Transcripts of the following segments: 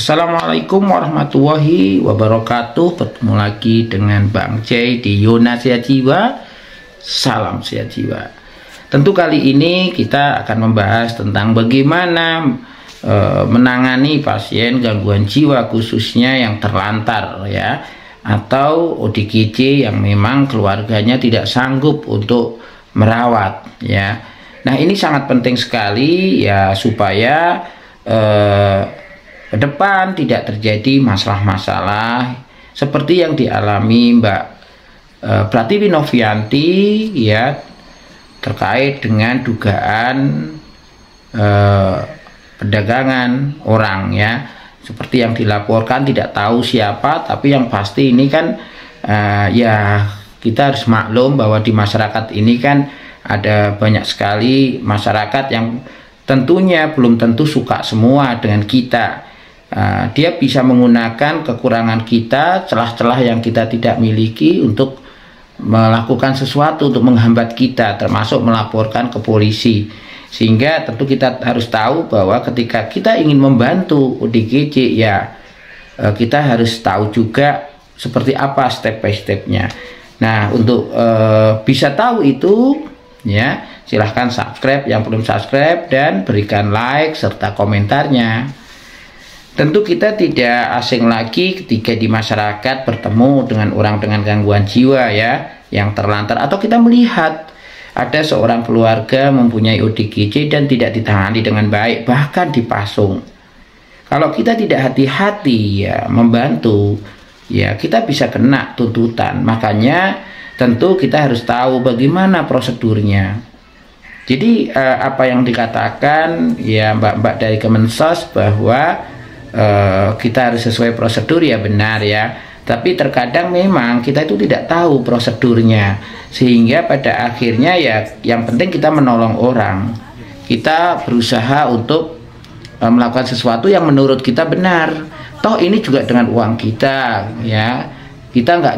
Assalamualaikum warahmatullahi wabarakatuh. Bertemu lagi dengan Bang J di Yona Sehat Jiwa. Salam sehat jiwa. Tentu kali ini kita akan membahas tentang bagaimana menangani pasien gangguan jiwa, khususnya yang terlantar ya, atau ODGJ yang memang keluarganya tidak sanggup untuk merawat ya. Nah, ini sangat penting sekali ya, supaya ke depan tidak terjadi masalah-masalah seperti yang dialami Mbak Pratiwi Novianti ya, terkait dengan dugaan perdagangan orang ya, seperti yang dilaporkan, tidak tahu siapa, tapi yang pasti ini kan ya, kita harus maklum bahwa di masyarakat ini kan ada banyak sekali masyarakat yang tentunya belum tentu suka semua dengan kita. Dia bisa menggunakan kekurangan kita, celah-celah yang kita tidak miliki untuk melakukan sesuatu, untuk menghambat kita, termasuk melaporkan ke polisi. Sehingga tentu kita harus tahu bahwa ketika kita ingin membantu ODGJ ya, kita harus tahu juga seperti apa step by stepnya. Nah, untuk bisa tahu itu ya, silahkan subscribe yang belum subscribe dan berikan like serta komentarnya. Tentu kita tidak asing lagi ketika di masyarakat bertemu dengan orang dengan gangguan jiwa ya, yang terlantar, atau kita melihat ada seorang keluarga mempunyai ODGJ dan tidak ditangani dengan baik, bahkan dipasung. Kalau kita tidak hati-hati ya membantu ya, kita bisa kena tuntutan. Makanya tentu kita harus tahu bagaimana prosedurnya. Jadi apa yang dikatakan ya Mbak-mbak dari Kemensos bahwa kita harus sesuai prosedur ya, benar ya, tapi terkadang memang kita itu tidak tahu prosedurnya, sehingga pada akhirnya ya yang penting kita menolong orang, kita berusaha untuk melakukan sesuatu yang menurut kita benar. Toh ini juga dengan uang kita ya, kita nggak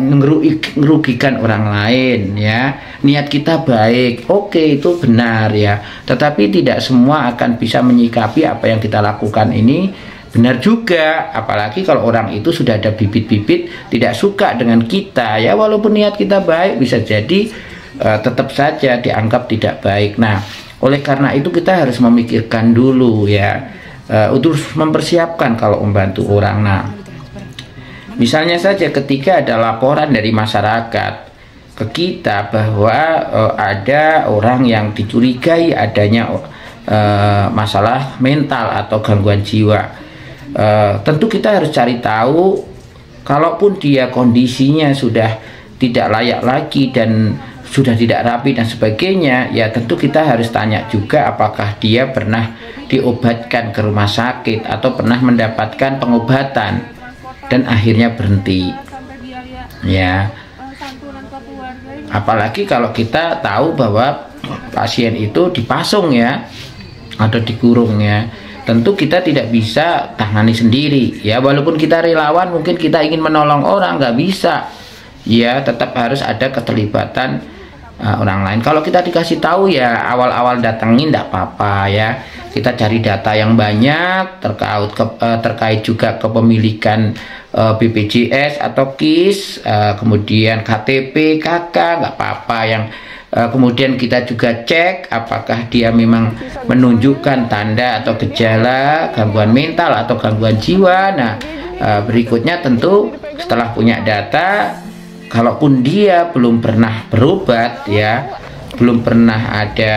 ngerugikan orang lain ya, niat kita baik, oke, itu benar ya, tetapi tidak semua akan bisa menyikapi apa yang kita lakukan ini benar juga, apalagi kalau orang itu sudah ada bibit-bibit tidak suka dengan kita ya, walaupun niat kita baik bisa jadi tetap saja dianggap tidak baik. Nah, oleh karena itu kita harus memikirkan dulu ya, untuk mempersiapkan kalau membantu orang. Nah, misalnya saja ketika ada laporan dari masyarakat ke kita bahwa ada orang yang dicurigai adanya masalah mental atau gangguan jiwa, tentu kita harus cari tahu. Kalaupun dia kondisinya sudah tidak layak lagi dan sudah tidak rapi dan sebagainya ya, tentu kita harus tanya juga apakah dia pernah diobatkan ke rumah sakit atau pernah mendapatkan pengobatan dan akhirnya berhenti ya. Apalagi kalau kita tahu bahwa pasien itu dipasung ya, atau dikurung ya, tentu kita tidak bisa tangani sendiri ya, walaupun kita relawan, mungkin kita ingin menolong orang, nggak bisa ya, tetap harus ada keterlibatan orang lain. Kalau kita dikasih tahu ya awal-awal datangin tidak apa-apa ya, kita cari data yang banyak terkait juga kepemilikan BPJS atau KIS, kemudian KTP, KK, nggak apa-apa. Yang kemudian kita juga cek apakah dia memang menunjukkan tanda atau gejala gangguan mental atau gangguan jiwa. Nah, berikutnya tentu setelah punya data, kalaupun dia belum pernah berobat ya, belum pernah ada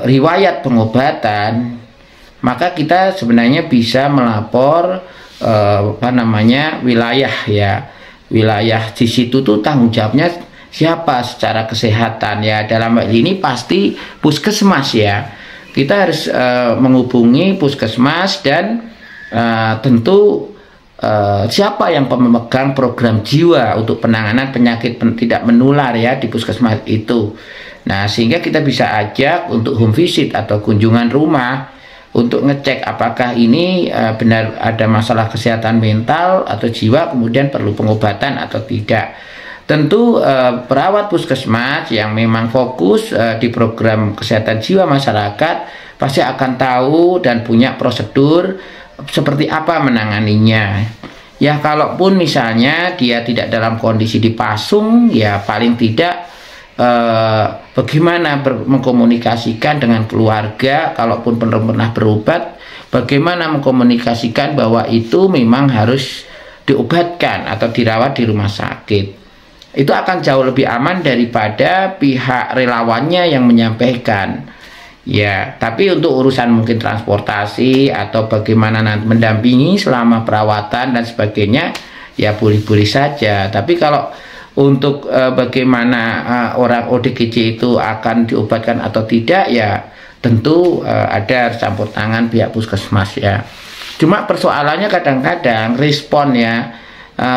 riwayat pengobatan, maka kita sebenarnya bisa melapor wilayah ya, wilayah di situ tuh tanggung jawabnya siapa secara kesehatan ya. Dalam hal ini pasti puskesmas ya, kita harus menghubungi puskesmas dan tentu siapa yang pemegang program jiwa untuk penanganan penyakit tidak menular ya di puskesmas itu. Nah, sehingga kita bisa ajak untuk home visit atau kunjungan rumah untuk ngecek apakah ini benar ada masalah kesehatan mental atau jiwa, kemudian perlu pengobatan atau tidak. Tentu perawat puskesmas yang memang fokus di program kesehatan jiwa masyarakat pasti akan tahu dan punya prosedur seperti apa menanganinya. Ya kalaupun misalnya dia tidak dalam kondisi dipasung, ya paling tidak bagaimana mengkomunikasikan dengan keluarga. Kalaupun pernah berobat, bagaimana mengkomunikasikan bahwa itu memang harus diobatkan atau dirawat di rumah sakit. Itu akan jauh lebih aman daripada pihak relawannya yang menyampaikan. Ya, tapi untuk urusan mungkin transportasi atau bagaimana nanti mendampingi selama perawatan dan sebagainya, ya boleh-boleh saja. Tapi kalau untuk bagaimana orang ODGJ itu akan diobatkan atau tidak, ya tentu ada campur tangan pihak puskesmas ya. Cuma persoalannya kadang-kadang respon ya,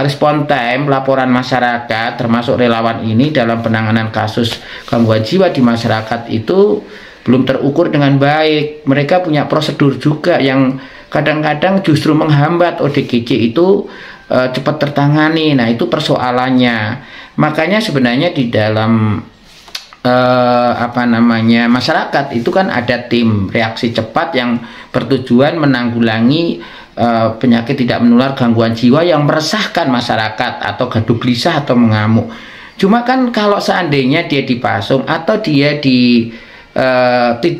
respon time laporan masyarakat termasuk relawan ini dalam penanganan kasus gangguan jiwa di masyarakat itu belum terukur dengan baik. Mereka punya prosedur juga yang kadang-kadang justru menghambat ODGJ itu cepat tertangani. Nah itu persoalannya. Makanya sebenarnya di dalam masyarakat itu kan ada tim reaksi cepat yang bertujuan menanggulangi penyakit tidak menular gangguan jiwa yang meresahkan masyarakat atau gaduh gelisah atau mengamuk. Cuma kan kalau seandainya dia dipasung atau dia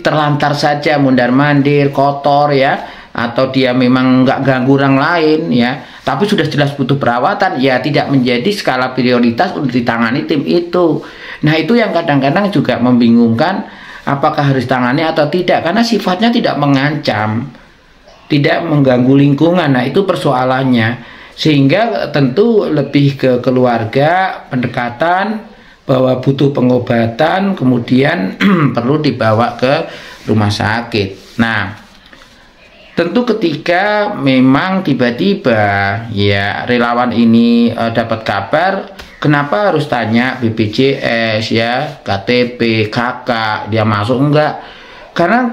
terlantar saja mundar-mandir kotor ya, atau dia memang nggak ganggu orang lain ya, tapi sudah jelas butuh perawatan, ya tidak menjadi skala prioritas untuk ditangani tim itu. Nah itu yang kadang-kadang juga membingungkan, apakah harus ditangani atau tidak, karena sifatnya tidak mengancam, tidak mengganggu lingkungan. Nah itu persoalannya, sehingga tentu lebih ke keluarga, pendekatan bahwa butuh pengobatan, kemudian perlu dibawa ke rumah sakit. Nah tentu ketika memang tiba-tiba ya relawan ini dapat kabar, kenapa harus tanya BPJS ya, KTP, KK, dia masuk enggak? Karena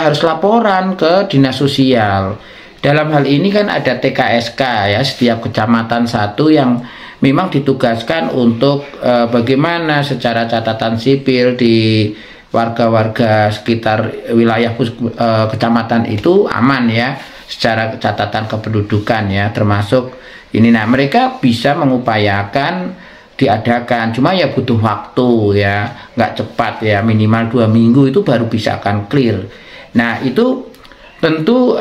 harus laporan ke dinas sosial. Dalam hal ini kan ada TKSK ya, setiap kecamatan satu yang memang ditugaskan untuk bagaimana secara catatan sipil di warga-warga sekitar wilayah kecamatan itu aman ya, secara catatan kependudukan ya, termasuk ini. Nah mereka bisa mengupayakan diadakan, cuma ya butuh waktu ya, nggak cepat ya, minimal 2 minggu itu baru bisa akan clear. Nah itu tentu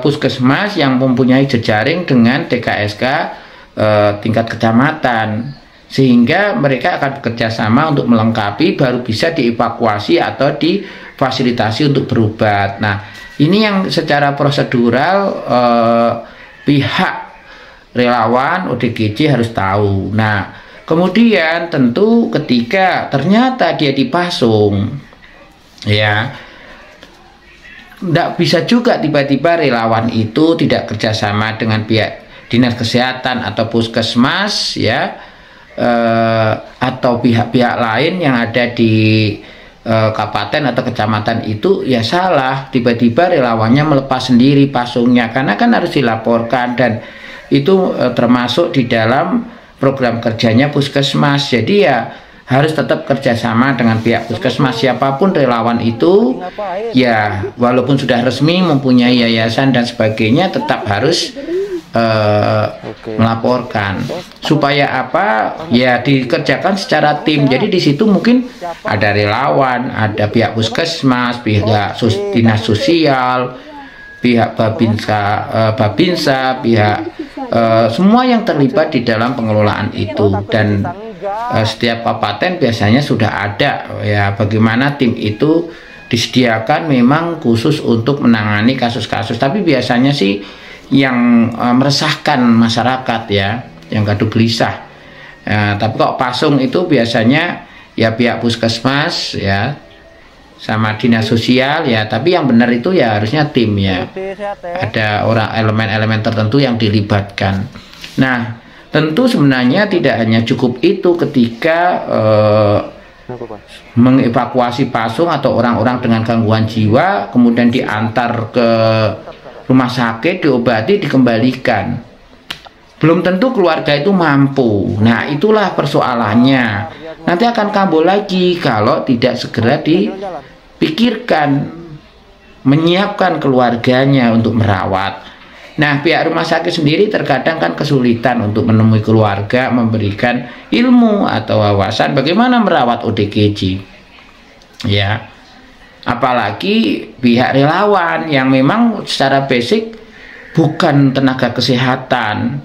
puskesmas yang mempunyai jejaring dengan TKSK tingkat kecamatan, sehingga mereka akan bekerja sama untuk melengkapi, baru bisa dievakuasi atau difasilitasi untuk berobat. Nah ini yang secara prosedural pihak relawan ODGJ harus tahu. Nah kemudian tentu ketika ternyata dia dipasung ya, tidak bisa juga tiba-tiba relawan itu tidak kerjasama dengan pihak dinas kesehatan atau puskesmas ya, atau pihak-pihak lain yang ada di kabupaten atau kecamatan itu, ya salah. Tiba-tiba relawannya melepas sendiri pasungnya, karena kan harus dilaporkan dan itu termasuk di dalam program kerjanya puskesmas. Jadi ya harus tetap kerjasama dengan pihak puskesmas, siapapun relawan itu ya, walaupun sudah resmi mempunyai yayasan dan sebagainya, tetap harus melaporkan. Supaya apa ya, dikerjakan secara tim. Jadi di situ mungkin ada relawan, ada pihak puskesmas, pihak dinas sosial, pihak babinsa, pihak semua yang terlibat di dalam pengelolaan itu. Dan setiap kabupaten biasanya sudah ada ya, bagaimana tim itu disediakan memang khusus untuk menangani kasus-kasus. Tapi biasanya sih yang meresahkan masyarakat ya, yang gaduh gelisah. Tapi kok pasung itu biasanya ya pihak puskesmas ya, sama dinas sosial ya. Tapi yang benar itu ya harusnya tim ya, ada orang elemen-elemen tertentu yang dilibatkan. Nah tentu sebenarnya tidak hanya cukup itu ketika mengevakuasi pasung atau orang-orang dengan gangguan jiwa, kemudian diantar ke rumah sakit, diobati, dikembalikan. Belum tentu keluarga itu mampu. Nah itulah persoalannya. Nanti akan kambuh lagi kalau tidak segera dipikirkan menyiapkan keluarganya untuk merawat. Nah, pihak rumah sakit sendiri terkadang kan kesulitan untuk menemui keluarga, memberikan ilmu atau wawasan bagaimana merawat ODGJ. Ya, apalagi pihak relawan yang memang secara basic bukan tenaga kesehatan,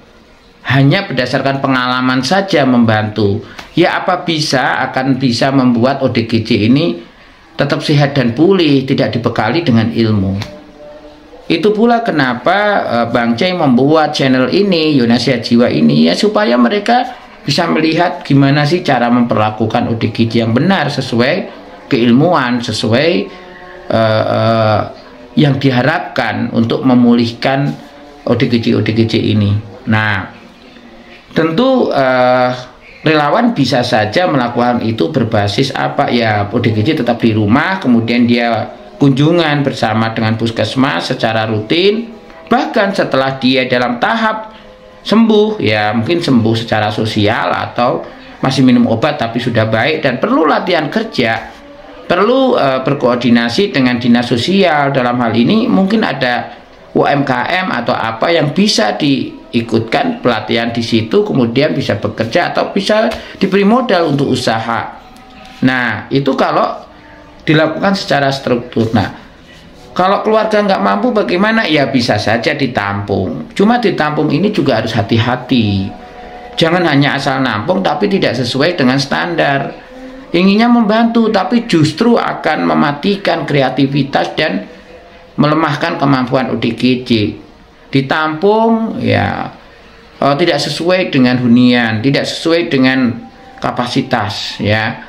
hanya berdasarkan pengalaman saja membantu. Ya, apa bisa akan bisa membuat ODGJ ini tetap sehat dan pulih, tidak dibekali dengan ilmu. Itu pula kenapa Bang Ceng membuat channel ini, Yonasia Jiwa ini, ya supaya mereka bisa melihat gimana sih cara memperlakukan ODGJ yang benar sesuai keilmuan, sesuai yang diharapkan untuk memulihkan ODGJ ini. Nah, tentu relawan bisa saja melakukan itu berbasis apa ya, ODGJ tetap di rumah, kemudian dia kunjungan bersama dengan puskesmas secara rutin, bahkan setelah dia dalam tahap sembuh, ya mungkin sembuh secara sosial atau masih minum obat tapi sudah baik dan perlu latihan kerja, perlu berkoordinasi dengan dinas sosial. Dalam hal ini mungkin ada UMKM atau apa yang bisa diikutkan pelatihan di situ, kemudian bisa bekerja atau bisa diberi modal untuk usaha. Nah, itu kalau dilakukan secara struktur. Nah, kalau keluarga nggak mampu bagaimana? Ya bisa saja ditampung. Cuma ditampung ini juga harus hati-hati. Jangan hanya asal nampung tapi tidak sesuai dengan standar. Inginnya membantu tapi justru akan mematikan kreativitas dan melemahkan kemampuan ODGJ. Ditampung ya tidak sesuai dengan hunian, tidak sesuai dengan kapasitas ya.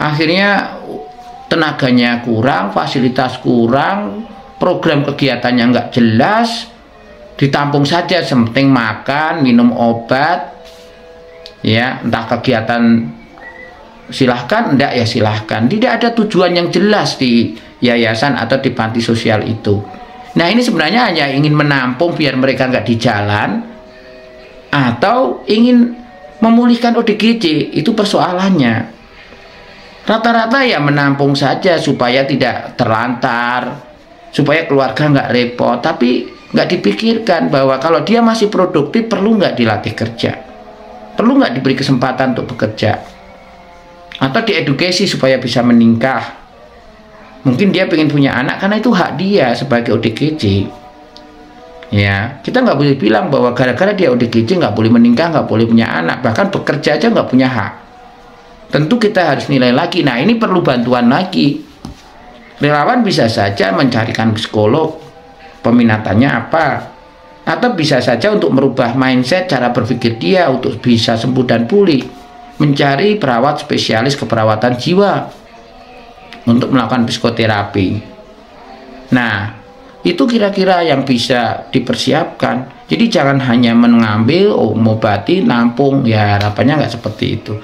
Akhirnya tenaganya kurang, fasilitas kurang, program kegiatannya nggak jelas, ditampung saja, sepenting makan, minum obat, ya entah kegiatan silahkan, enggak ya silahkan. Tidak ada tujuan yang jelas di yayasan atau di panti sosial itu. Nah, ini sebenarnya hanya ingin menampung biar mereka nggak di jalan, atau ingin memulihkan ODGJ, itu persoalannya. Rata-rata ya menampung saja supaya tidak terlantar, supaya keluarga nggak repot, tapi nggak dipikirkan bahwa kalau dia masih produktif perlu nggak dilatih kerja, perlu nggak diberi kesempatan untuk bekerja, atau diedukasi supaya bisa menikah. Mungkin dia pengen punya anak karena itu hak dia sebagai ODGJ. Ya, kita nggak boleh bilang bahwa gara-gara dia ODGJ nggak boleh menikah, nggak boleh punya anak, bahkan bekerja aja nggak punya hak. Tentu kita harus nilai lagi. Nah, ini perlu bantuan lagi. Relawan bisa saja mencarikan psikolog, peminatannya apa, atau bisa saja untuk merubah mindset cara berpikir dia untuk bisa sembuh dan pulih, mencari perawat spesialis keperawatan jiwa untuk melakukan psikoterapi. Nah, itu kira-kira yang bisa dipersiapkan. Jadi jangan hanya mengambil, mengobati, nampung, ya harapannya nggak seperti itu.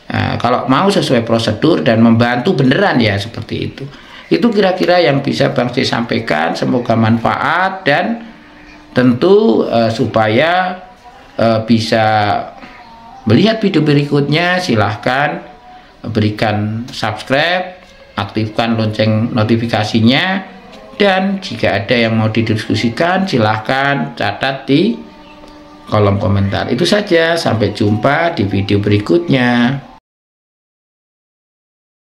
Nah, kalau mau sesuai prosedur dan membantu beneran ya seperti itu. Itu kira-kira yang bisa Bang C sampaikan. Semoga manfaat dan tentu supaya bisa melihat video berikutnya, silahkan berikan subscribe, aktifkan lonceng notifikasinya, dan jika ada yang mau didiskusikan silahkan catat di kolom komentar. Itu saja, sampai jumpa di video berikutnya.